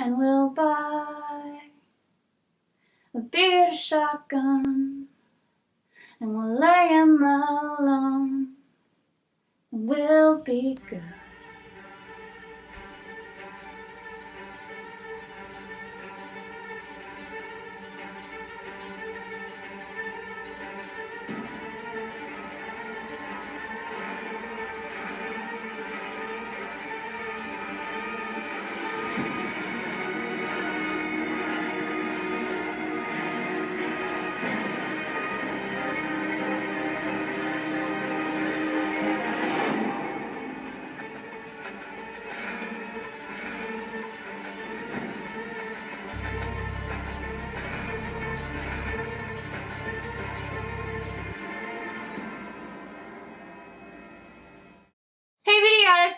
and we'll buy a beer shotgun, and we'll lay in the lawn, and we'll be good.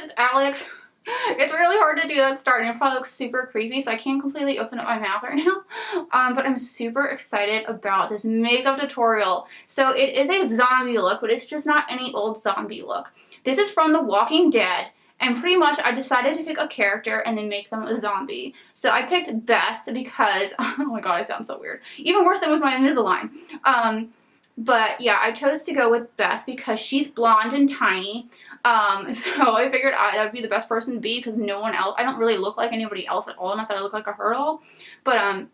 It's Alex. It's really hard to do that start, and it probably looks super creepy, so I can't completely open up my mouth right now. But I'm super excited about this makeup tutorial. So it is a zombie look, but it's just not any old zombie look. This is from The Walking Dead, and pretty much I decided to pick a character and then make them a zombie. So I picked Beth because, oh my god, I sound so weird. Even worse than with my Invisalign. But yeah, I chose to go with Beth because she's blonde and tiny. So I figured that would be the best person to be because no one else, I don't really look like anybody else at all. Not that I look like a her at all. But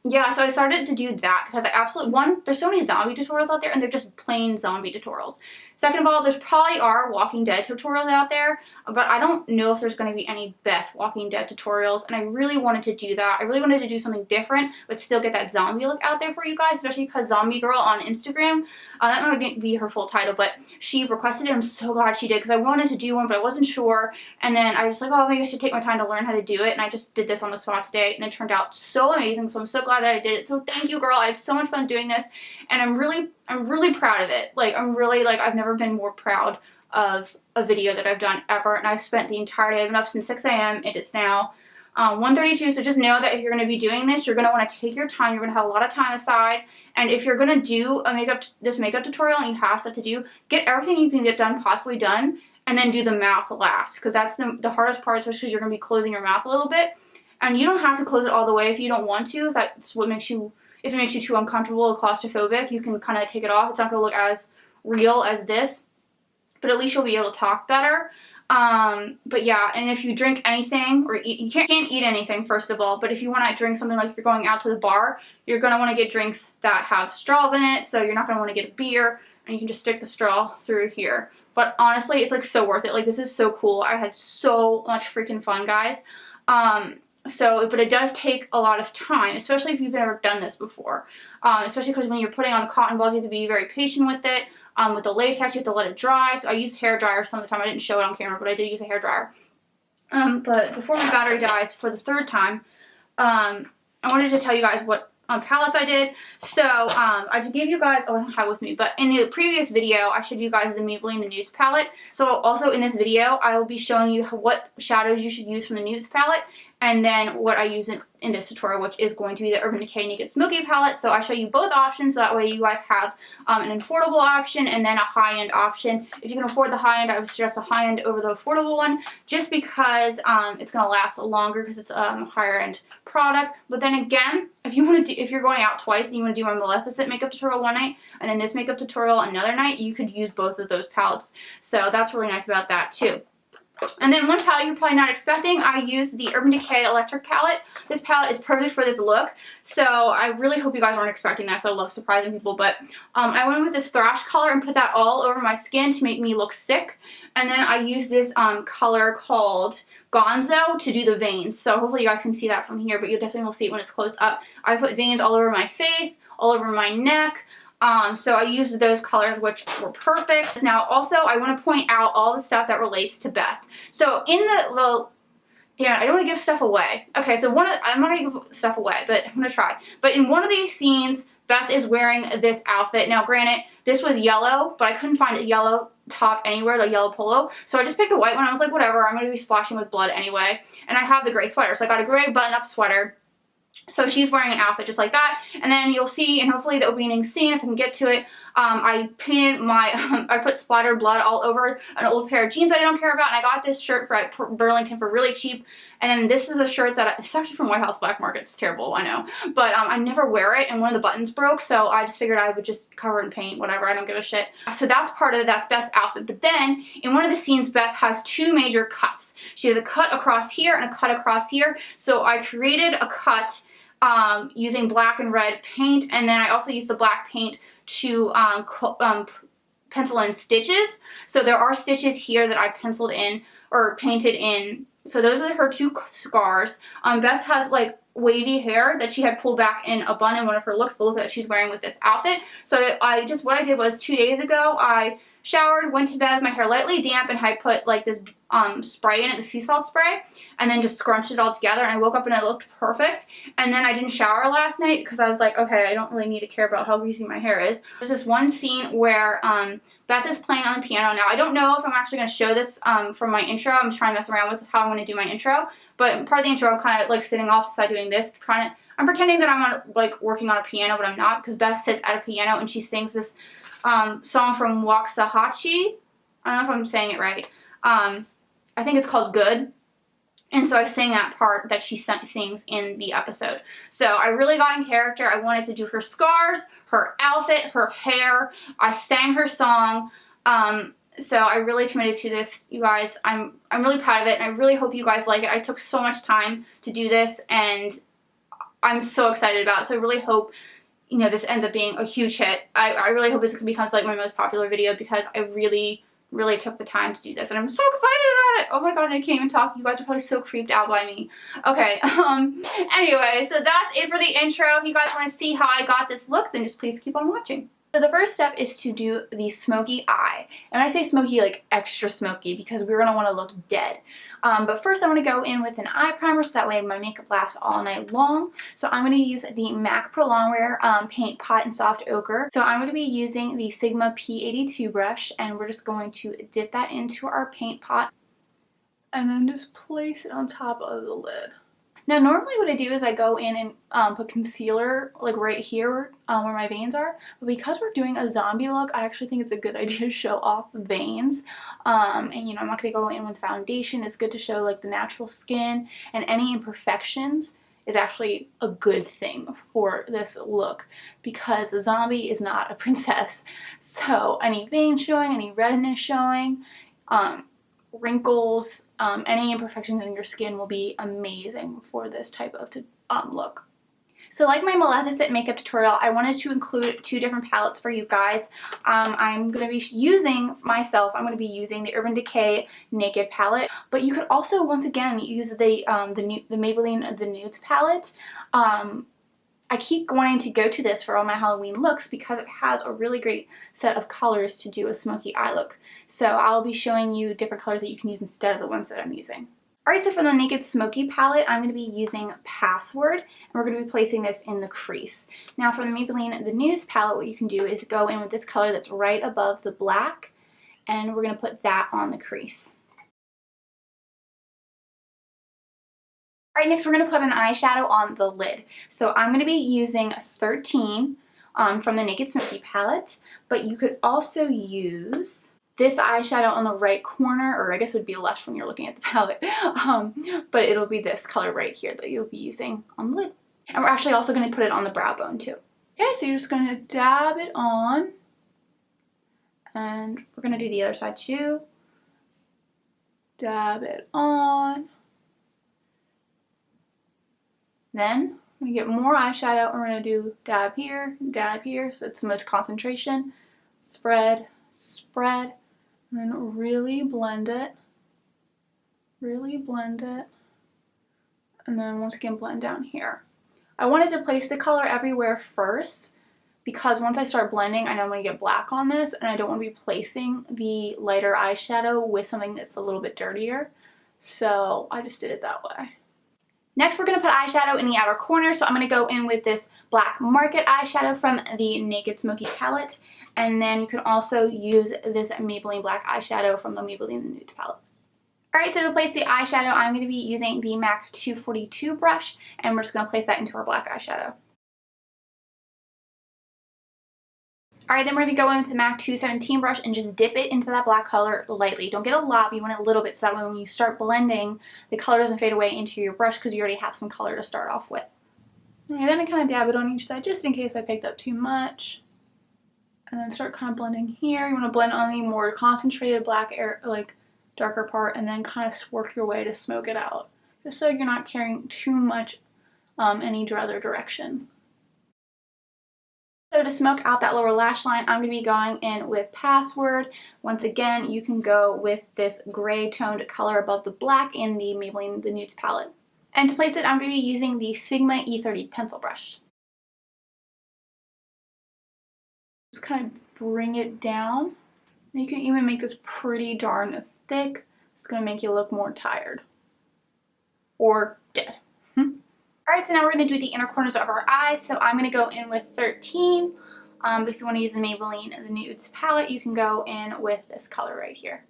yeah, so I started to do that because I absolutely, one, there's so many zombie tutorials out there and they're just plain zombie tutorials. Second of all, there's probably are Walking Dead tutorials out there, but I don't know if there's going to be any Beth Walking Dead tutorials, and I really wanted to do that. I really wanted to do something different, but still get that zombie look out there for you guys, especially because Zombie Girl on Instagram, that might be her full title, but she requested it. I'm so glad she did because I wanted to do one, but I wasn't sure, and then I was like, oh, maybe I should take my time to learn how to do it, and I just did this on the spot today, and it turned out so amazing, so I'm so glad that I did it. So thank you, girl. I had so much fun doing this, and I'm really proud of it. Like, I've never been more proud of a video that I've done ever, and I've spent the entire day. I've been up since 6 a.m. and it's now 1:32, so just know that if you're going to be doing this, you're going to want to take your time. You're going to have a lot of time aside, and if you're going to do this makeup tutorial and you have stuff to do, get everything you can get done, possibly done, and then do the mouth last, because that's the hardest part, especially because you're going to be closing your mouth a little bit, and you don't have to close it all the way if you don't want to. If that's what makes you, if it makes you too uncomfortable or claustrophobic, you can kind of take it off. It's not going to look as real as this, but at least you'll be able to talk better. But yeah, and if you drink anything or eat, you can't eat anything first of all, but if you want to drink something, like if you're going out to the bar, you're going to want to get drinks that have straws in it, so you're not going to want to get a beer, and you can just stick the straw through here. But honestly, it's like so worth it. Like, this is so cool. I had so much freaking fun, guys. But it does take a lot of time, especially if you've never done this before. Especially because when you're putting on the cotton balls, you have to be very patient with it. With the latex, you have to let it dry. So I used hair dryer some of the time. I didn't show it on camera, but I did use a hair dryer. But before my battery dies for the third time, I wanted to tell you guys what palettes I did. So I just gave you guys, oh, I don't have it with me, but in the previous video I showed you guys the Maybelline the Nudes palette. So also in this video I will be showing you what shadows you should use from the Nudes palette, and then what I use in this tutorial, which is going to be the Urban Decay Naked Smoky palette. So I show you both options, so that way you guys have an affordable option and then a high-end option. If you can afford the high-end, I would suggest the high-end over the affordable one, just because it's going to last longer because it's a higher-end product. But then again, if you're going out twice and you want to do my Maleficent makeup tutorial one night and then this makeup tutorial another night, you could use both of those palettes. So that's really nice about that too. And then one palette you're probably not expecting, I used the Urban Decay Electric palette. This palette is perfect for this look, so I really hope you guys weren't expecting that, so I love surprising people. But I went with this thrash color and put that all over my skin to make me look sick. And then I used this color called Gonzo to do the veins. So hopefully you guys can see that from here, but you definitely will see it when it's close up. I put veins all over my face, all over my neck. So I used those colors, which were perfect. Now, also, I want to point out all the stuff that relates to Beth. So in damn, I don't want to give stuff away. Okay, so I'm not going to give stuff away, but I'm going to try. But in one of these scenes, Beth is wearing this outfit. Now, granted, this was yellow, but I couldn't find a yellow top anywhere, the yellow polo. So I just picked a white one. I was like, whatever, I'm going to be splashing with blood anyway. And I have the gray sweater, so I got a gray button-up sweater. So she's wearing an outfit just like that, and then you'll see, and hopefully the opening scene, if I can get to it, I painted I put splattered blood all over an old pair of jeans I don't care about, and I got this shirt at Burlington for really cheap, And this is a shirt that it's actually from White House Black Market. It's terrible, I know. But I never wear it, and one of the buttons broke, so I just figured I would just cover it in paint, whatever, I don't give a shit. So that's part of it, that's Beth's outfit. But then, in one of the scenes, Beth has two major cuts. She has a cut across here and a cut across here. So I created a cut using black and red paint, and then I also used the black paint to pencil in stitches. So there are stitches here that I penciled in or painted in. So those are her two scars. Beth has like wavy hair that she had pulled back in a bun in one of her looks, the look that she's wearing with this outfit. So what I did was 2 days ago, I showered, went to bed with my hair lightly damp, and I put like this spray in it, the sea salt spray, and then just scrunched it all together, and I woke up and it looked perfect. And then I didn't shower last night because I was like, okay, I don't really need to care about how greasy my hair is. There's this one scene where Beth is playing on the piano. Now, I don't know if I'm actually going to show this from my intro. I'm just trying to mess around with how I'm going to do my intro. But part of the intro, I'm kind of like sitting off the side doing this, I'm pretending that I'm like working on a piano, but I'm not, because Beth sits at a piano and she sings this song from Waxahatchee. I don't know if I'm saying it right. I think it's called Good. And so I sang that part that she sings in the episode. So I really got in character. I wanted to do her scars, her outfit, her hair. I sang her song. So I really committed to this, you guys. I'm really proud of it, and I really hope you guys like it. I took so much time to do this, and I'm so excited about it. So I really hope, you know, this ends up being a huge hit. I really hope this becomes like my most popular video, because I really took the time to do this, and I'm so excited about it. Oh my god, I can't even talk. You guys are probably so creeped out by me. Okay, anyway, so that's it for the intro. If you guys want to see how I got this look, then just please keep on watching. So the first step is to do the smoky eye. And I say smoky, like extra smoky, because we're going to want to look dead. But first I want to go in with an eye primer, so that way my makeup lasts all night long. So I'm going to use the MAC Pro Longwear Paint Pot in Soft Ochre. So I'm going to be using the Sigma P82 brush, and we're just going to dip that into our paint pot and then just place it on top of the lid. Now, normally what I do is I go in and put concealer like right here where my veins are, but because we're doing a zombie look, I actually think it's a good idea to show off the veins. And you know, I'm not going to go in with foundation. It's good to show like the natural skin, and any imperfections is actually a good thing for this look, because the zombie is not a princess. So any veins showing, any redness showing, wrinkles, any imperfections in your skin will be amazing for this type of look. So like my Maleficent makeup tutorial, I wanted to include two different palettes for you guys. I'm going to be using the Urban Decay Naked palette, but you could also, once again, use the Maybelline The Nudes palette. I keep wanting to go to this for all my Halloween looks because it has a really great set of colors to do a smoky eye look. So I'll be showing you different colors that you can use instead of the ones that I'm using. Alright, so for the Naked Smoky palette, I'm going to be using Password, and we're going to be placing this in the crease. Now for the Maybelline The Nudes palette, what you can do is go in with this color that's right above the black, and we're going to put that on the crease. Alright, next we're going to put an eyeshadow on the lid. So I'm going to be using 13 from the Naked Smoky palette, but you could also use this eyeshadow on the right corner, or I guess it would be left when you're looking at the palette, but it'll be this color right here that you'll be using on the lid. And we're actually also going to put it on the brow bone too. Okay, so you're just going to dab it on, and we're going to do the other side too. Dab it on. Then we're going to get more eyeshadow, and we're going to do dab here, so it's the most concentration. Spread, spread, and then really blend it, and then once again blend down here. I wanted to place the color everywhere first, because once I start blending, I know I'm going to get black on this, and I don't want to be placing the lighter eyeshadow with something that's a little bit dirtier, so I just did it that way. Next, we're going to put eyeshadow in the outer corner, so I'm going to go in with this Black Market eyeshadow from the Naked Smoky palette, and then you can also use this Maybelline Black eyeshadow from the Maybelline The Nudes palette. Alright, so to place the eyeshadow, I'm going to be using the MAC 242 brush, and we're just going to place that into our black eyeshadow. Alright, then we're going to go in with the MAC 217 brush and just dip it into that black color lightly. Don't get a lot, but you want it a little bit so that when you start blending, the color doesn't fade away into your brush because you already have some color to start off with. And then I kind of dab it on each side just in case I picked up too much. And then start kind of blending here. You want to blend on the more concentrated black air, like darker part, and then kind of work your way to smoke it out. Just so you're not carrying too much any other direction. So to smoke out that lower lash line, I'm going to be going in with Password. Once again, you can go with this gray toned color above the black in the Maybelline The Nudes palette. And to place it, I'm going to be using the Sigma E30 pencil brush. Just kind of bring it down. You can even make this pretty darn thick. It's going to make you look more tired. Or dead. Alright, so now we're going to do the inner corners of our eyes. So I'm going to go in with 13. But if you want to use the Maybelline The Nudes palette, you can go in with this color right here.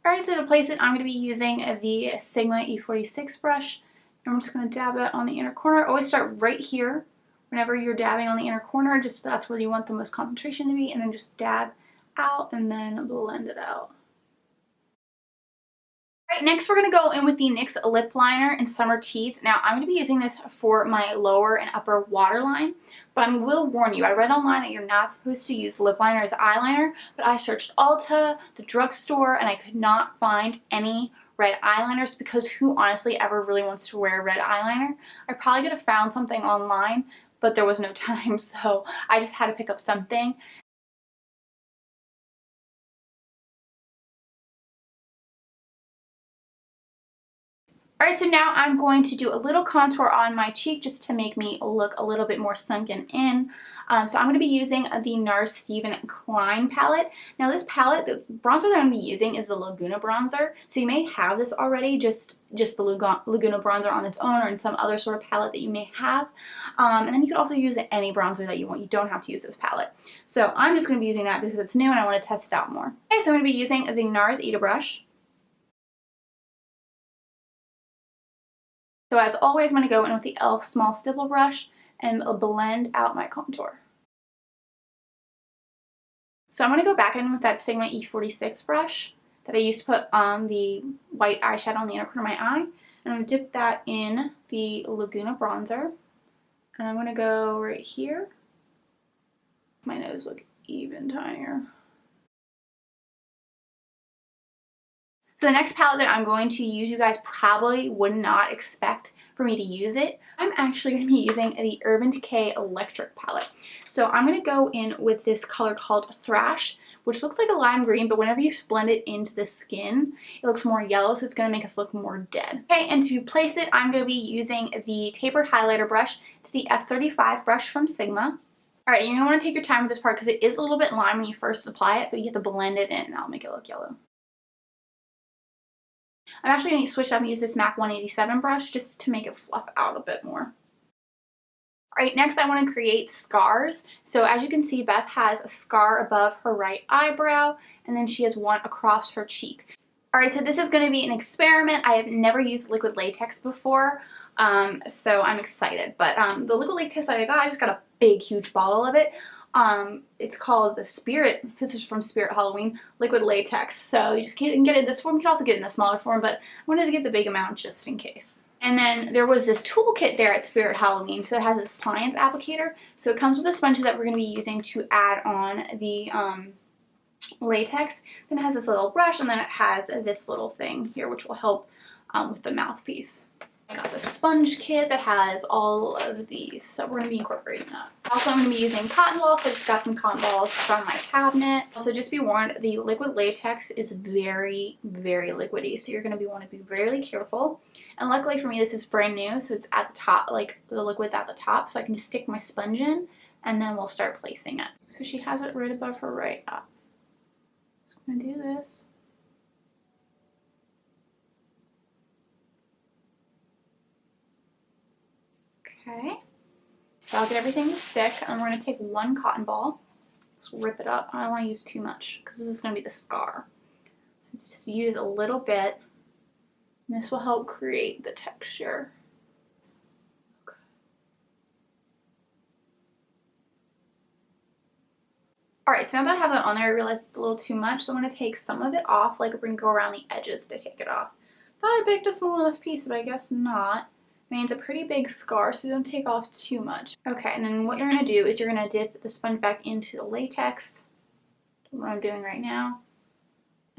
Alright, so to place it, I'm going to be using the Sigma E46 brush. And I'm just going to dab that on the inner corner. Always start right here. Whenever you're dabbing on the inner corner, just that's where you want the most concentration to be. And then just dab out and then blend it out. Alright, next we're going to go in with the NYX lip liner in Summer Tease. Now I'm going to be using this for my lower and upper waterline, but I will warn you, I read online that you're not supposed to use lip liner as eyeliner, but I searched Ulta, the drugstore, and I could not find any red eyeliners because who honestly ever really wants to wear red eyeliner? I probably could have found something online, but there was no time, so I just had to pick up something. Alright, so now I'm going to do a little contour on my cheek just to make me look a little bit more sunken in. So I'm going to be using the NARS Steven Klein palette. Now this palette, the bronzer that I'm going to be using is the Laguna Bronzer. So you may have this already, just the Laguna Bronzer on its own or in some other sort of palette that you may have. And then you could also use any bronzer that you want. You don't have to use this palette. So I'm just going to be using that because it's new and I want to test it out more. Okay, so I'm going to be using the NARS Ita brush. So as always, I'm going to go in with the e.l.f. small stipple brush and blend out my contour. So I'm going to go back in with that Sigma E46 brush that I used to put on the white eyeshadow on the inner corner of my eye. And I'm going to dip that in the Laguna Bronzer. And I'm going to go right here. My nose look even tinier. So the next palette that I'm going to use, you guys probably would not expect for me to use it. I'm actually going to be using the Urban Decay Electric palette. So I'm going to go in with this color called Thrash, which looks like a lime green, but whenever you blend it into the skin, it looks more yellow, so it's going to make us look more dead. Okay, and to place it, I'm going to be using the tapered highlighter brush. It's the F35 brush from Sigma. Alright, you're going to want to take your time with this part because it is a little bit lime when you first apply it, but you have to blend it in and that'll make it look yellow. I'm actually going to switch up and use this MAC 187 brush just to make it fluff out a bit more. Alright, next I want to create scars. So as you can see, Beth has a scar above her right eyebrow, and then she has one across her cheek. Alright, so this is going to be an experiment. I have never used liquid latex before, so I'm excited. But the liquid latex that I just got a big, huge bottle of it. It's called the Spirit, this is from Spirit Halloween, liquid latex. So you just can get it in this form. You can also get it in a smaller form, but I wanted to get the big amount just in case. And then there was this toolkit there at Spirit Halloween, so it has this appliance applicator. So it comes with the sponges that we're going to be using to add on the latex. Then it has this little brush, and then it has this little thing here, which will help with the mouthpiece. I got the sponge kit that has all of these, so we're going to be incorporating that. Also, I'm going to be using cotton balls, so I just got some cotton balls from my cabinet. Also, just be warned, the liquid latex is very, very liquidy, so you're going to want to be really careful. And luckily for me, this is brand new, so it's at the top, like the liquid's at the top, so I can just stick my sponge in, and then we'll start placing it. So she has it right above her right eye. So I'm going to do this. Okay, so I'll get everything to stick, and we're going to take one cotton ball, just rip it up. I don't want to use too much because this is going to be the scar. So just use a little bit, and this will help create the texture. Okay. Alright, so now that I have that on there, I realized it's a little too much, so I'm going to take some of it off, like we're going to go around the edges to take it off. Thought I picked a small enough piece, but I guess not. I mean, it's a pretty big scar, so don't take off too much. Okay, and then what you're going to do is you're going to dip the sponge back into the latex, what I'm doing right now,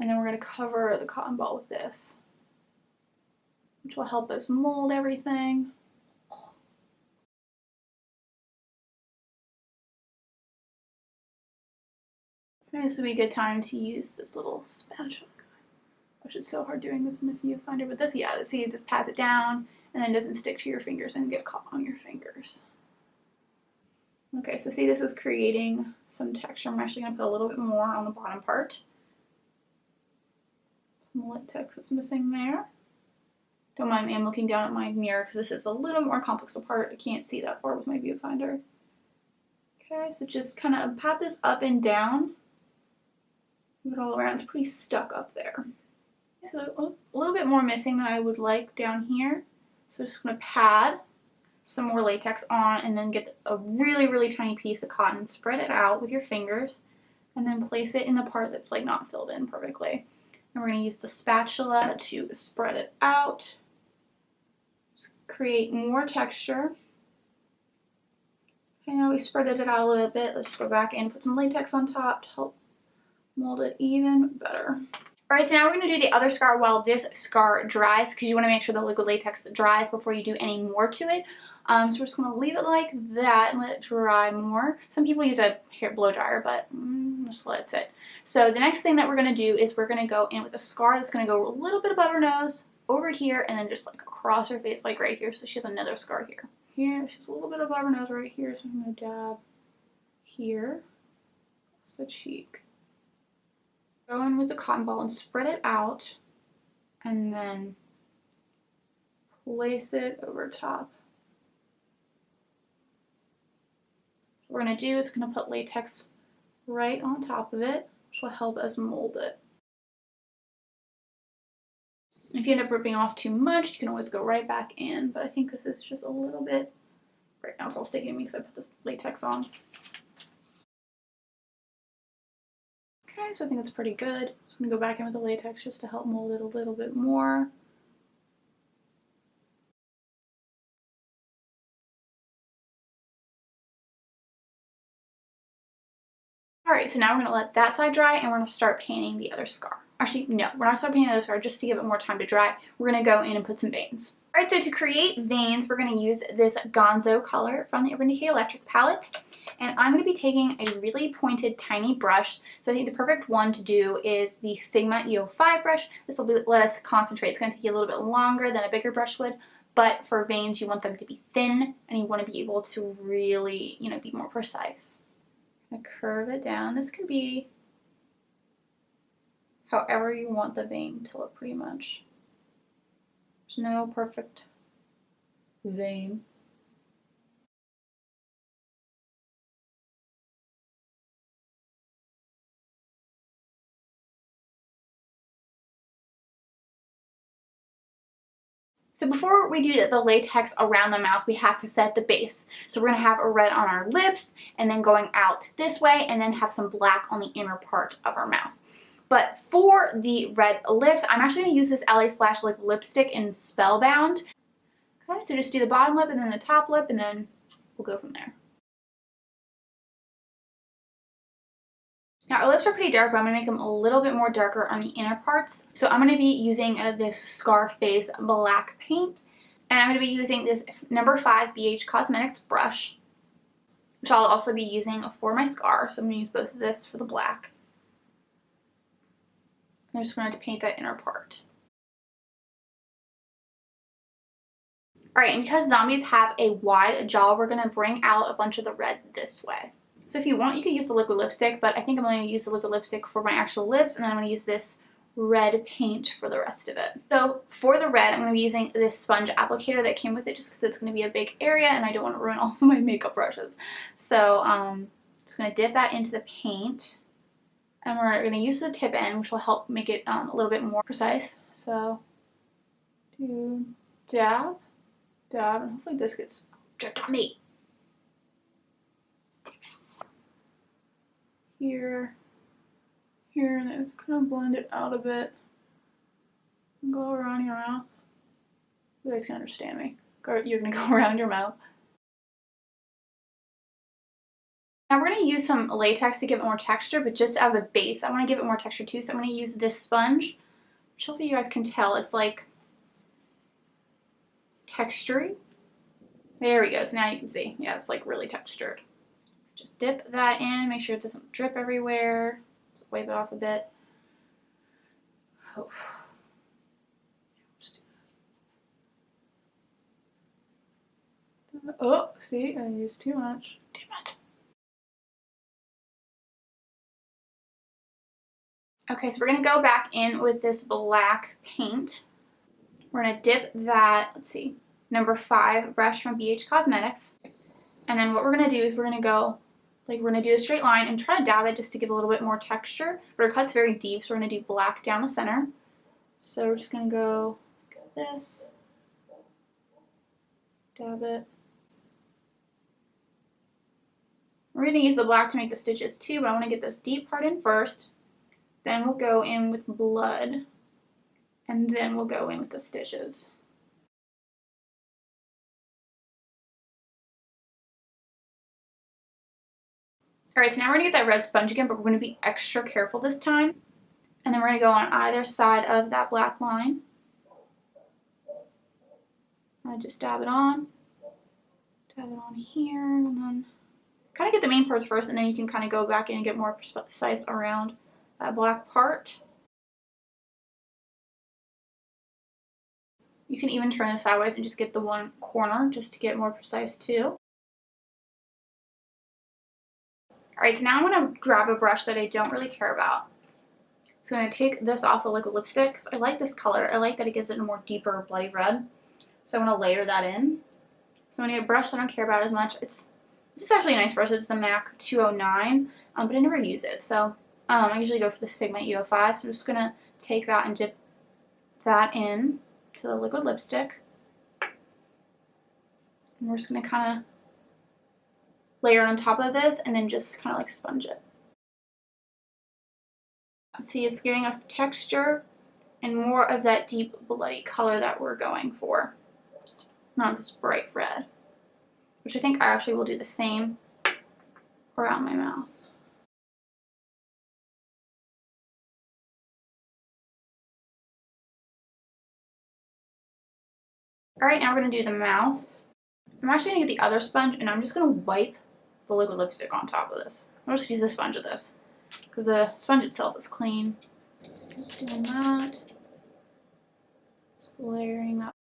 and then we're going to cover the cotton ball with this, which will help us mold everything. This would be a good time to use this little spatula. Which is so hard doing this in the viewfinder, but this, yeah, see, it just pats it down and then doesn't stick to your fingers and get caught on your fingers. Okay, so see, this is creating some texture. I'm actually going to put a little bit more on the bottom part. Some latex that's missing there. Don't mind me, I'm looking down at my mirror because this is a little more complex apart. I can't see that far with my viewfinder. Okay, so just kind of pat this up and down. Move it all around. It's pretty stuck up there. So a little bit more missing than I would like down here. So I'm just going to pad some more latex on and then get a really, really tiny piece of cotton, spread it out with your fingers, and then place it in the part that's like not filled in perfectly. And we're going to use the spatula to spread it out, just create more texture. Okay, now we spreaded it out a little bit. Let's go back and put some latex on top to help mold it even better. Alright, so now we're going to do the other scar while this scar dries, because you want to make sure the liquid latex dries before you do any more to it. So we're just going to leave it like that and let it dry more. Some people use a hair blow dryer, but just let it sit. So the next thing that we're going to do is we're going to go in with a scar that's going to go a little bit above her nose, over here, and then just like across her face, like right here. So she has another scar here. Here, she's a little bit above her nose right here, so I'm going to dab here. That's the cheek. Go in with the cotton ball and spread it out, and then place it over top. What we're going to do is going to put latex right on top of it, which will help us mold it. If you end up ripping off too much, you can always go right back in, but I think this is just a little bit, right now it's all sticking to me because I put this latex on. Okay, so I think it's pretty good. So I'm going to go back in with the latex just to help mold it a little bit more. Alright, so now we're going to let that side dry and we're going to start painting the other scar. Actually, no, we're not starting painting the other scar, just to give it more time to dry. We're going to go in and put some veins. Alright, so to create veins, we're going to use this Gonzo color from the Urban Decay Electric palette. And I'm going to be taking a really pointed, tiny brush. So I think the perfect one to do is the Sigma EO5 brush. This will let us concentrate. It's going to take you a little bit longer than a bigger brush would. But for veins, you want them to be thin, and you want to be able to really, be more precise. I'm going to curve it down. This could be however you want the vein to look, pretty much. There's no perfect vein. So before we do the latex around the mouth, we have to set the base. So we're going to have a red on our lips, and then going out this way, and then have some black on the inner part of our mouth. But for the red lips, I'm actually going to use this LA Splash Lip Lipstick in Spellbound. Okay, so just do the bottom lip and then the top lip, and then we'll go from there. Now our lips are pretty dark, but I'm going to make them a little bit more darker on the inner parts. So I'm going to be using this Scarface black paint. And I'm going to be using this number 5 BH Cosmetics brush, which I'll also be using for my scar. So I'm going to use both of this for the black. I'm just going to paint that inner part. Alright, and because zombies have a wide jaw, we're going to bring out a bunch of the red this way. So if you want, you could use the liquid lipstick, but I think I'm going to use the liquid lipstick for my actual lips, and then I'm going to use this red paint for the rest of it. So for the red, I'm going to be using this sponge applicator that came with it, just because it's going to be a big area, and I don't want to ruin all of my makeup brushes. So just going to dip that into the paint, and we're going to use the tip end, which will help make it a little bit more precise. So do dab, dab, and hopefully this gets dripped on me. here, here, and then kind of blend it out a bit. And go around your mouth. You guys can understand me. You're gonna go around your mouth. Now we're going to use some latex to give it more texture, but just as a base. I want to give it more texture too, so I'm going to use this sponge, which hopefully you guys can tell. It's like textury. There we go. So now you can see. Yeah, it's like really textured. Just dip that in. Make sure it doesn't drip everywhere. Just wipe it off a bit. Oh. Oh, see, I used too much. Too much. Okay, so we're going to go back in with this black paint. We're going to dip that, let's see, number 5 brush from BH Cosmetics. And then what we're going to do is we're going to go, like we're going to do a straight line and try to dab it just to give a little bit more texture. But it cuts very deep, so we're going to do black down the center. So we're just going to go like this. Dab it. We're going to use the black to make the stitches too, but I want to get this deep part in first. Then we'll go in with blood, and then we'll go in with the stitches. Alright, so now we're going to get that red sponge again, but we're going to be extra careful this time. And then we're going to go on either side of that black line. I just dab it on here, and then kind of get the main parts first, and then you can kind of go back in and get more precise around that black part. You can even turn this sideways and just get the one corner just to get more precise too. Alright, so now I'm going to grab a brush that I don't really care about. So I'm going to take this off the liquid lipstick. I like this color. I like that it gives it a more deeper bloody red. So I'm going to layer that in. So I'm going to get a brush that I don't care about as much. This is actually a nice brush. It's the MAC 209, but I never use it. So I usually go for the Sigma EO5, so I'm just going to take that and dip that in to the liquid lipstick. And we're just going to kind of layer on top of this and then just kind of like sponge it. See, it's giving us texture and more of that deep bloody color that we're going for. Not this bright red, which I think I actually will do the same around my mouth. Alright, now we're going to do the mouth. I'm actually going to get the other sponge and I'm just going to wipe the liquid lipstick on top of this. I'll just use the sponge of this because the sponge itself is clean. Just doing that. Just layering up.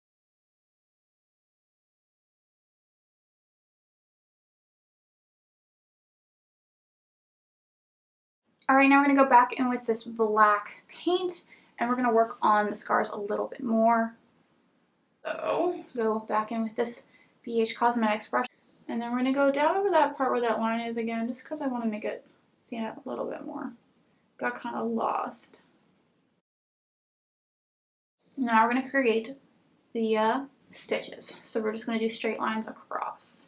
Alright, now we're going to go back in with this black paint and we're going to work on the scars a little bit more. So, go back in with this BH Cosmetics brush. And then we're going to go down over that part where that line is again, just because I want to make it stand out a little bit more. Got kind of lost. Now we're going to create the stitches. So we're just going to do straight lines across.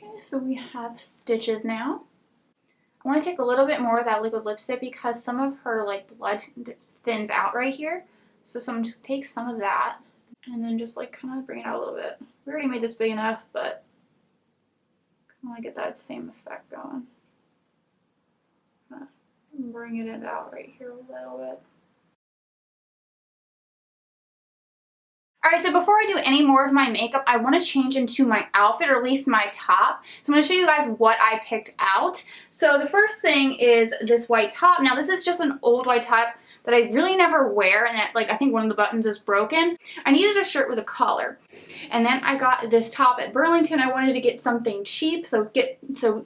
Okay, so we have stitches now. I want to take a little bit more of that liquid lipstick because some of her like blood thins out right here. So I'm just take some of that and then just like kind of bring it out a little bit. We already made this big enough, but I want to get that same effect going. Bringing it out right here a little bit. Alright, so before I do any more of my makeup, I want to change into my outfit, or at least my top. So I'm going to show you guys what I picked out. So the first thing is this white top. Now this is just an old white top that I really never wear, and that like I think one of the buttons is broken. I needed a shirt with a collar. And then I got this top at Burlington. I wanted to get something cheap, so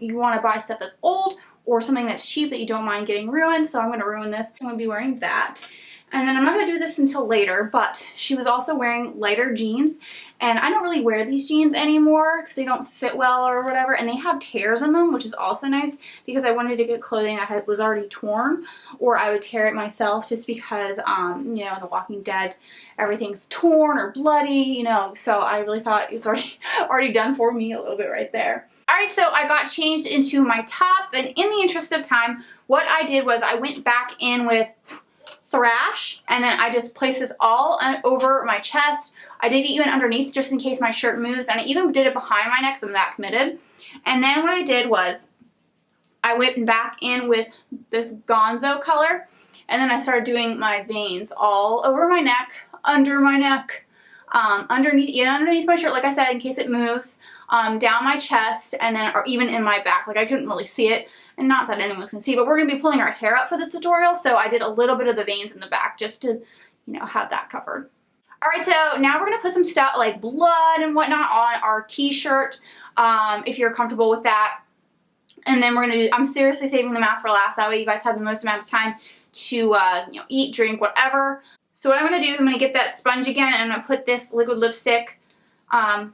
you want to buy stuff that's old or something that's cheap that you don't mind getting ruined. So I'm going to ruin this. I'm going to be wearing that. And then I'm not going to do this until later, but she was also wearing lighter jeans. And I don't really wear these jeans anymore because they don't fit well or whatever. And they have tears in them, which is also nice because I wanted to get clothing that was already torn, or I would tear it myself just because, you know, in The Walking Dead, everything's torn or bloody, you know. So I really thought it's already done for me a little bit right there. Alright, so I got changed into my tops, and in the interest of time, what I did was I went back in with Thrash, and then I just placed this all over my chest. I did it even underneath just in case my shirt moves, and I even did it behind my neck because I'm that committed. And then what I did was I went back in with this Gonzo color, and then I started doing my veins all over my neck, under my neck, underneath my shirt, like I said, in case it moves, down my chest, and then or even in my back. Like I couldn't really see it. And not that anyone's going to see, but we're going to be pulling our hair out for this tutorial, so I did a little bit of the veins in the back just to, you know, have that covered. Alright, so now we're going to put some stuff like blood and whatnot on our t-shirt, if you're comfortable with that. And then we're going to do, I'm seriously saving the mouth for last, that way you guys have the most amount of time to, you know, eat, drink, whatever. So what I'm going to do is I'm going to get that sponge again, and I'm going to put this liquid lipstick, oh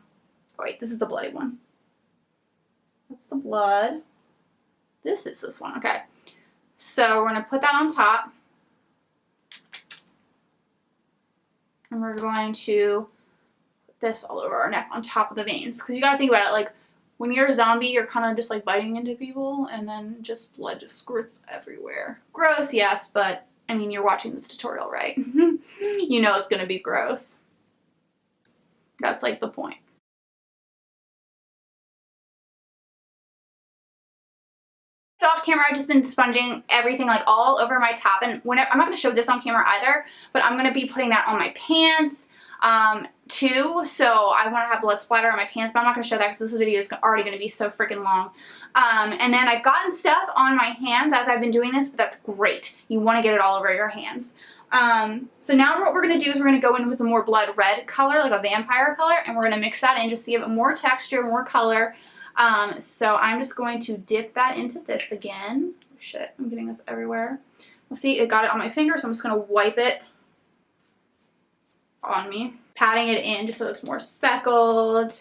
wait, this is the bloody one. That's the blood. This is this one, okay. So we're going to put that on top. And we're going to put this all over our neck on top of the veins. Because you got to think about it, like, when you're a zombie, you're kind of just like biting into people, and then just blood just squirts everywhere. Gross, yes, but, I mean, you're watching this tutorial, right? You know it's going to be gross. That's like the point. Off camera, I've just been sponging everything like all over my top, and whenever, I'm not going to show this on camera either, but I'm going to be putting that on my pants too, so I want to have blood splatter on my pants, but I'm not going to show that because this video is already going to be so freaking long. And then I've gotten stuff on my hands as I've been doing this, but that's great. You want to get it all over your hands. So now what we're going to do is we're going to go in with a more blood red color, like a vampire color, and we're going to mix that in just to give it more texture, more color. So I'm just going to dip that into this again. Oh, shit, I'm getting this everywhere. Well, see, it got it on my finger, so I'm just going to wipe it on me, patting it in just so it's more speckled.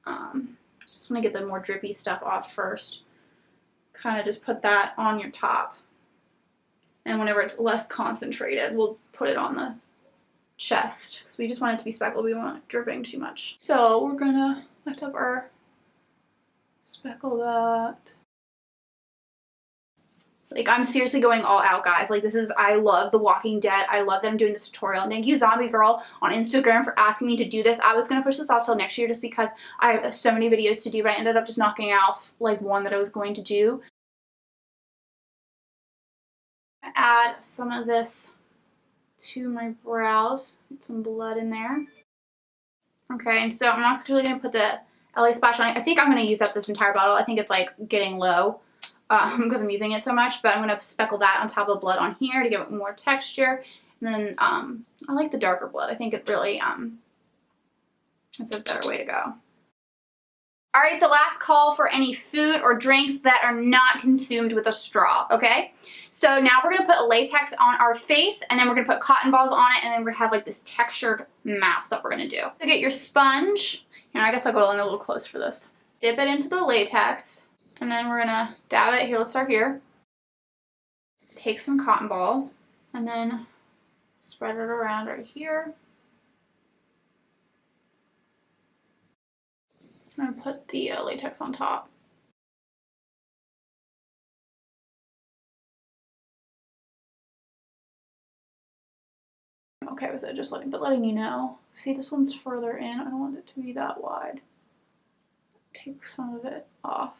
Just want to get the more drippy stuff off first. Kind of just put that on your top. And whenever it's less concentrated, we'll put it on the chest because we just want it to be speckled. We don't want it dripping too much. So we're gonna lift up our speckle that. Like, I'm seriously going all out, guys. Like, this is, I love The Walking Dead. I love that I'm doing this tutorial. And thank you, Zombie Girl, on Instagram for asking me to do this. I was going to push this off till next year just because I have so many videos to do, but I ended up just knocking out, like, one that I was going to do. Add some of this to my brows. Get some blood in there. Okay, and so I'm also really going to put the LA Splash on it. I think I'm going to use up this entire bottle. I think it's, like, getting low. Because I'm using it so much, but I'm going to speckle that on top of blood on here to give it more texture. And then I like the darker blood. I think it really, it's a better way to go. Alright, so last call for any food or drinks that are not consumed with a straw, okay? So now we're going to put a latex on our face, and then we're going to put cotton balls on it, and then we're going to have like this textured mouth that we're going to do. So get your sponge, you know, I guess I'll go in a little close for this. Dip it into the latex. And then we're gonna dab it here. Let's start here. Take some cotton balls and then spread it around right here. I'm gonna put the latex on top. I'm okay with it, just letting you know. See, this one's further in. I don't want it to be that wide. Take some of it off.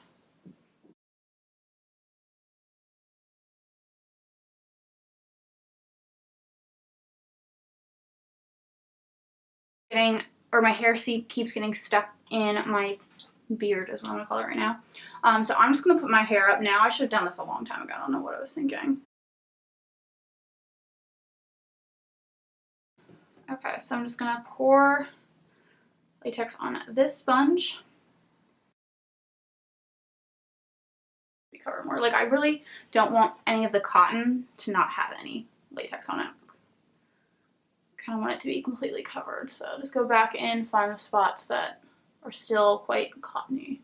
My hair keeps getting stuck in my beard is what I'm gonna call it right now. So I'm just gonna put my hair up now. I should have done this a long time ago. I don't know what I was thinking. Okay, so I'm just gonna pour latex on this sponge. covered more. Like, I really don't want any of the cotton to not have any latex on it. Kind of want it to be completely covered. So just go back in, find the spots that are still quite cottony.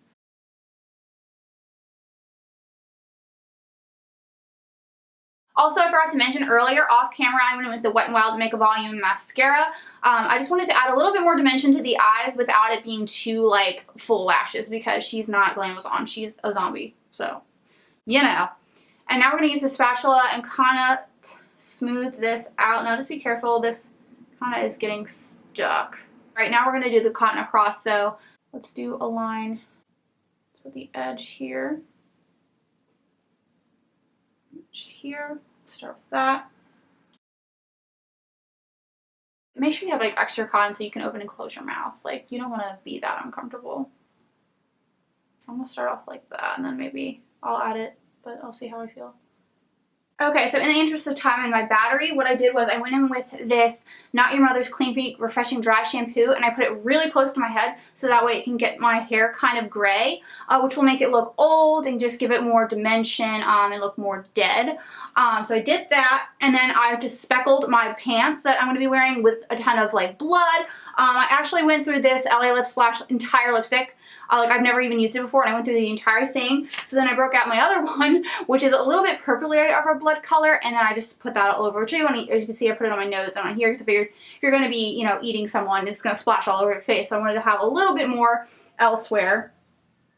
Also, I forgot to mention earlier, off camera, I went with the Wet n Wild Make a Volume mascara. I just wanted to add a little bit more dimension to the eyes without it being too, like, full lashes, because she's not glamazon, she's a zombie, so, you know. And now we're going to use the spatula and kind of smooth this out. Now, just be careful, this kind of is getting stuck. Right now, we're going to do the cotton across, so let's do a line to the edge here. Here, start with that. Make sure you have like extra cotton so you can open and close your mouth. Like, you don't want to be that uncomfortable. I'm gonna start off like that, and then maybe I'll add it, but I'll see how I feel. Okay, so in the interest of time and my battery, what I did was I went in with this Not Your Mother's Clean Feet Refreshing Dry Shampoo, and I put it really close to my head so that way it can get my hair kind of gray, which will make it look old and just give it more dimension and look more dead. So I did that, and then I just speckled my pants that I'm going to be wearing with a ton of like blood. I actually went through this LA Lip Splash entire lipstick. Like, I've never even used it before, and I went through the entire thing. So then I broke out my other one, which is a little bit purpley of a blood color, and then I just put that all over too. And as you can see, I put it on my nose and on here because I figured if you're going to be, you know, eating someone, it's going to splash all over your face. So I wanted to have a little bit more elsewhere.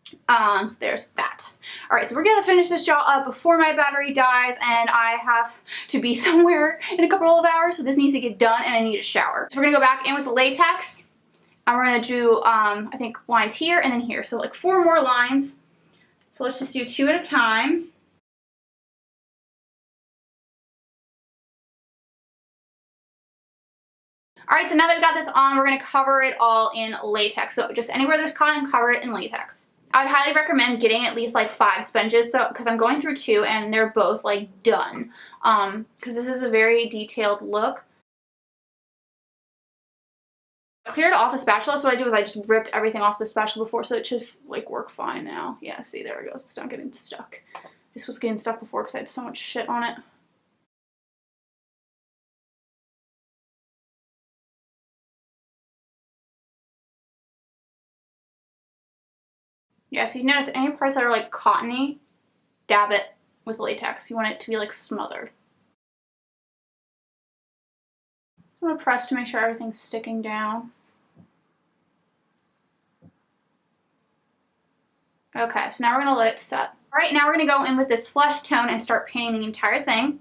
So there's that. Alright, so we're going to finish this jaw up before my battery dies, and I have to be somewhere in a couple of hours, so this needs to get done, and I need a shower. So we're going to go back in with the latex. And we're going to do, I think, lines here and then here. So, like, 4 more lines. So let's just do 2 at a time. Alright, so now that we've got this on, we're going to cover it all in latex. So just anywhere there's cotton, cover it in latex. I'd highly recommend getting at least, like, 5 sponges, so because I'm going through 2, and they're both, like, done. Because this is a very detailed look. Cleared off the spatula, so what I did was I just ripped everything off the spatula before, so it should like work fine now. Yeah, see, there it goes. It's not getting stuck. This was getting stuck before because I had so much shit on it. Yeah, so you notice any parts that are like cottony, dab it with latex. You want it to be like smothered. I'm gonna press to make sure everything's sticking down. Okay, so now we're going to let it set. Alright, now we're going to go in with this flesh tone and start painting the entire thing.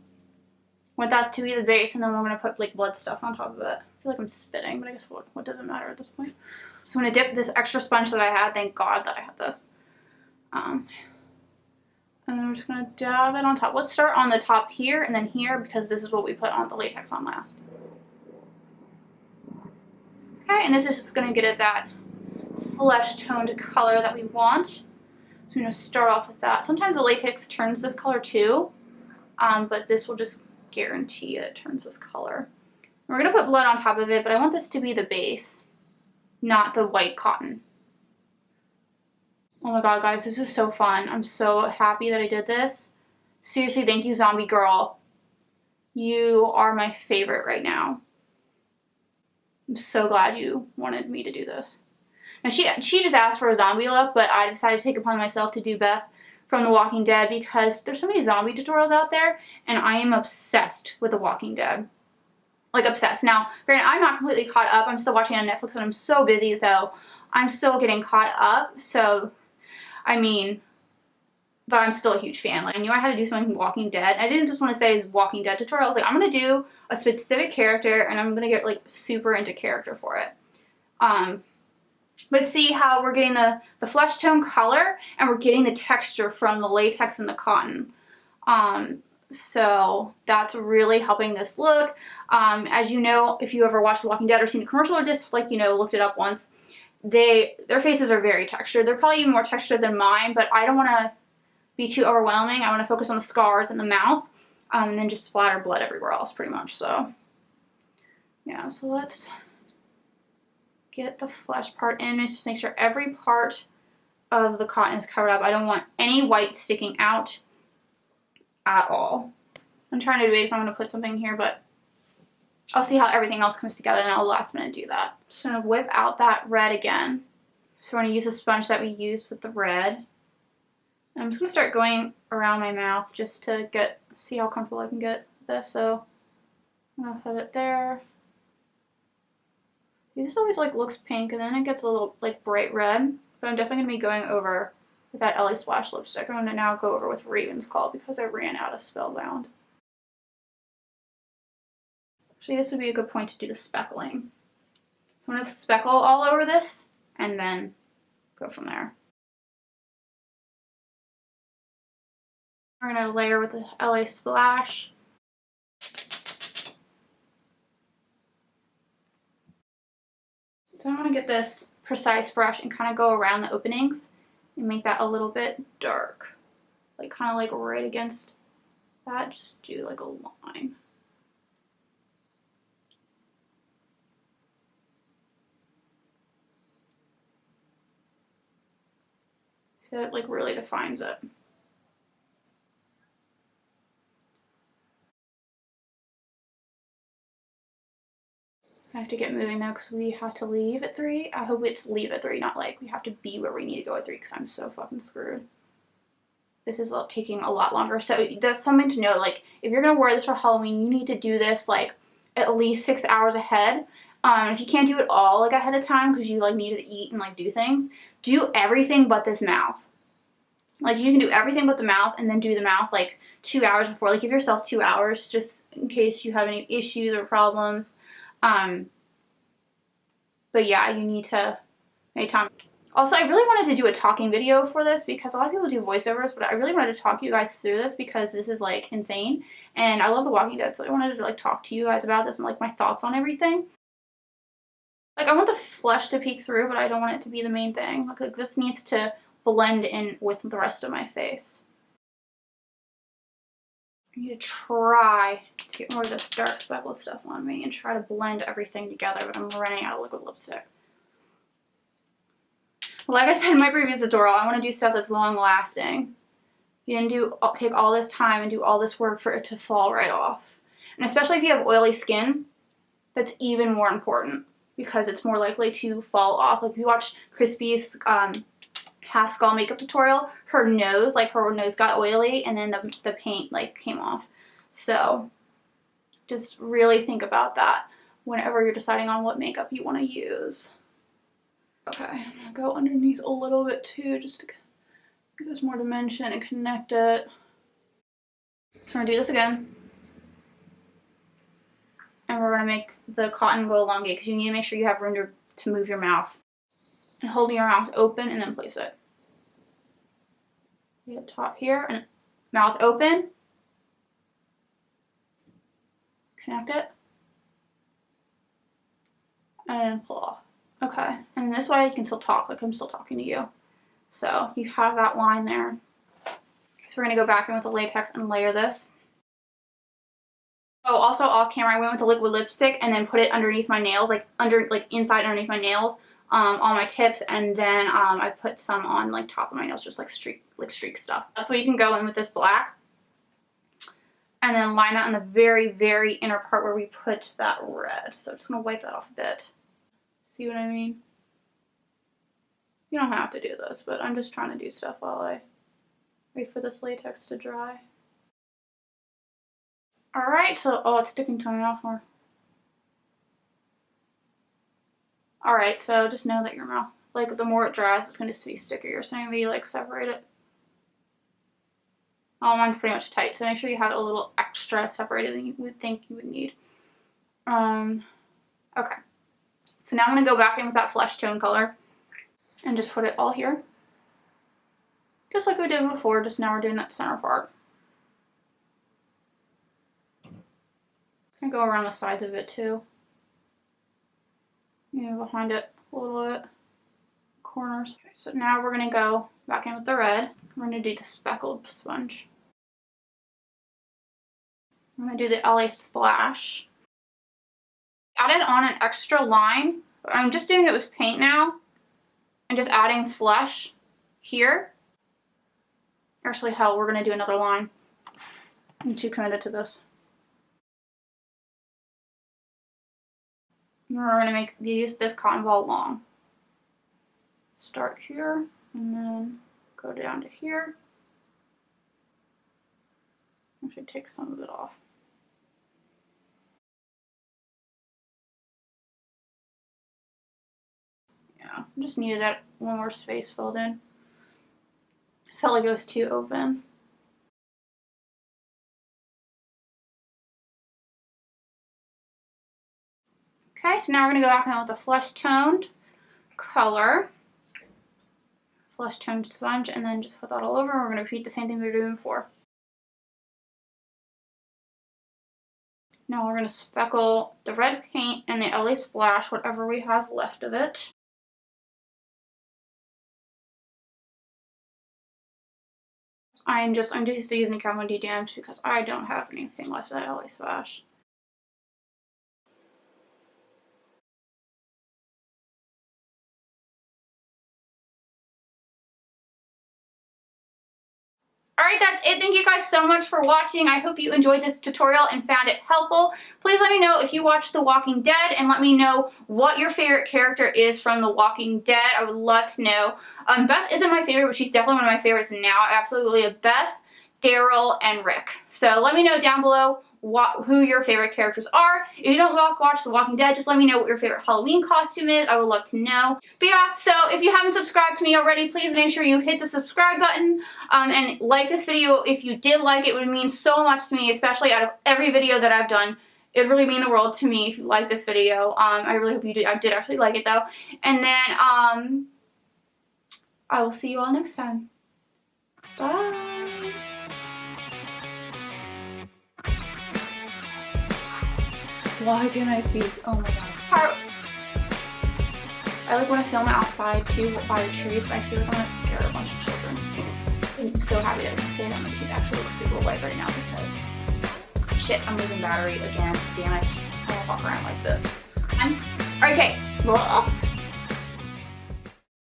Want that to be the base, and then we're going to put like blood stuff on top of it. I feel like I'm spitting, but I guess what doesn't matter at this point. So I'm going to dip this extra sponge that I had. Thank God that I had this. And then we're just going to dab it on top. Let's start on the top here and then here, because this is what we put on the latex on last. Okay, and this is just going to get it that flesh toned color that we want. So I'm going to start off with that. Sometimes the latex turns this color too, but this will just guarantee it turns this color. We're going to put blood on top of it, but I want this to be the base, not the white cotton. Oh my god, guys, this is so fun. I'm so happy that I did this. Seriously, thank you, Zombie Girl. You are my favorite right now. I'm so glad you wanted me to do this. Now, she just asked for a zombie look, but I decided to take it upon myself to do Beth from The Walking Dead because there's so many zombie tutorials out there, and I am obsessed with The Walking Dead. Like, obsessed. Now, granted, I'm not completely caught up. I'm still watching on Netflix, and I'm so busy, so I'm still getting caught up. So, I mean, but I'm still a huge fan. Like, I knew I had to do something with Walking Dead. I didn't just want to say it's Walking Dead tutorial. I was like, I'm going to do a specific character, and I'm going to get, like, super into character for it. But see how we're getting the flesh tone color, and we're getting the texture from the latex and the cotton. So that's really helping this look. As you know, if you ever watched The Walking Dead or seen a commercial or just, like, you know, looked it up once, their faces are very textured. They're probably even more textured than mine, but I don't want to be too overwhelming. I want to focus on the scars and the mouth, and then just splatter blood everywhere else, pretty much. So, yeah, so let's get the flesh part in. Just make sure every part of the cotton is covered up. I don't want any white sticking out at all. I'm trying to debate if I'm going to put something here, but I'll see how everything else comes together and I'll last minute do that. Just going to whip out that red again. So we're going to use the sponge that we used with the red. And I'm just going to start going around my mouth just to see how comfortable I can get with this. So I'm going to put it there. This always like looks pink and then it gets a little like bright red. But I'm definitely going to be going over with that LA Splash lipstick. I'm going to now go over with Raven's Call because I ran out of Spellbound. Actually, this would be a good point to do the speckling. So I'm going to speckle all over this and then go from there. We're going to layer with the LA Splash. Then I'm going to get this precise brush and kind of go around the openings and make that a little bit dark. Like kind of like right against that, just do like a line. So it like really defines it. I have to get moving now because we have to leave at 3. I hope it's leave at 3, not like we have to be where we need to go at 3 because I'm so fucking screwed. This is taking a lot longer. So that's something to know. Like if you're going to wear this for Halloween, you need to do this like at least 6 hours ahead. If you can't do it all like ahead of time because you like need to eat and like do things, do everything but this mouth. Like you can do everything but the mouth and then do the mouth like 2 hours before. Like give yourself 2 hours just in case you have any issues or problems. But yeah, you need to make time. Also, I really wanted to do a talking video for this because a lot of people do voiceovers, but I really wanted to talk you guys through this because this is like insane. And I love The Walking Dead, so I wanted to like talk to you guys about this and like my thoughts on everything. Like I want the flesh to peek through, but I don't want it to be the main thing. Like this needs to blend in with the rest of my face. I need to try to get more of this dark speckled stuff on me and try to blend everything together, but I'm running out of liquid lipstick. Like I said in my previous tutorial, I want to do stuff that's long lasting. You didn't take all this time and do all this work for it to fall right off. And especially if you have oily skin, that's even more important because it's more likely to fall off. Like if you watch Crispy's Haskell makeup tutorial, her nose got oily and then the paint like came off. So just really think about that whenever you're deciding on what makeup you want to use. Okay, I'm gonna go underneath a little bit too just to give this more dimension and connect it. I'm gonna do this again. And we're gonna make the cotton go elongate because you need to make sure you have room to move your mouth. And holding your mouth open and then place it. You get top here and mouth open. Connect it. And pull off. Okay, and this way you can still talk like I'm still talking to you. So you have that line there. So we're gonna go back in with the latex and layer this. Oh, also off camera, I went with the liquid lipstick and then put it underneath my nails, like inside underneath my nails, on my tips, and then I put some on like top of my nails, just like streak stuff. That's where you can go in with this black, and then line that in the very, very inner part where we put that red. So I'm just gonna wipe that off a bit. See what I mean? You don't have to do this, but I'm just trying to do stuff while I wait for this latex to dry. Alright, so, oh, it's sticking to my mouth more. Alright, so just know that your mouth, like, the more it dries, it's going to be stickier, so maybe, like, separate it. Oh, mine's pretty much tight, so make sure you have it a little extra separated than you would think you would need. Okay. So now I'm going to go back in with that flesh tone color and just put it all here. Just like we did before, just now we're doing that center part. I'm going to go around the sides of it too. You know, behind it a little bit. Corners. Okay, so now we're going to go back in with the red. We're going to do the speckled sponge. I'm going to do the LA Splash. Added on an extra line. I'm just doing it with paint now and just adding flesh here. Actually, hell, we're going to do another line. I'm too committed to this. We're going to make this cotton ball long. Start here and then go down to here. I should take some of it off. Yeah, just needed that one more space filled in. I felt like it was too open. Okay, so now we're going to go back in with a flesh toned color. Flesh toned sponge, and then just put that all over. We're going to repeat the same thing we were doing before. Now we're going to speckle the red paint and the LA Splash, whatever we have left of it. I'm just using the Carbon D-Dams because I don't have anything left of that LA Splash. Alright, that's it. Thank you guys so much for watching. I hope you enjoyed this tutorial and found it helpful. Please let me know if you watched The Walking Dead, and let me know what your favorite character is from The Walking Dead. I would love to know. Beth isn't my favorite, but she's definitely one of my favorites now. I absolutely love Beth, Daryl, and Rick. So let me know down below who your favorite characters are. If you don't watch The Walking Dead, just let me know what your favorite Halloween costume is. I would love to know. But yeah, so if you haven't subscribed to me already, please make sure you hit the subscribe button and like this video. If you did like it, it would mean so much to me, especially out of every video that I've done. It would really mean the world to me if you like this video. I really hope you did. I did actually like it though. And then I will see you all next time. Bye. Why didn't I speak? Oh my god. I like when I film outside too by the trees, but I feel like I'm gonna scare a bunch of children. I'm so happy that I can say that my teeth actually look super white right now because shit, I'm losing battery again. Damn it. I don't walk around like this. Okay.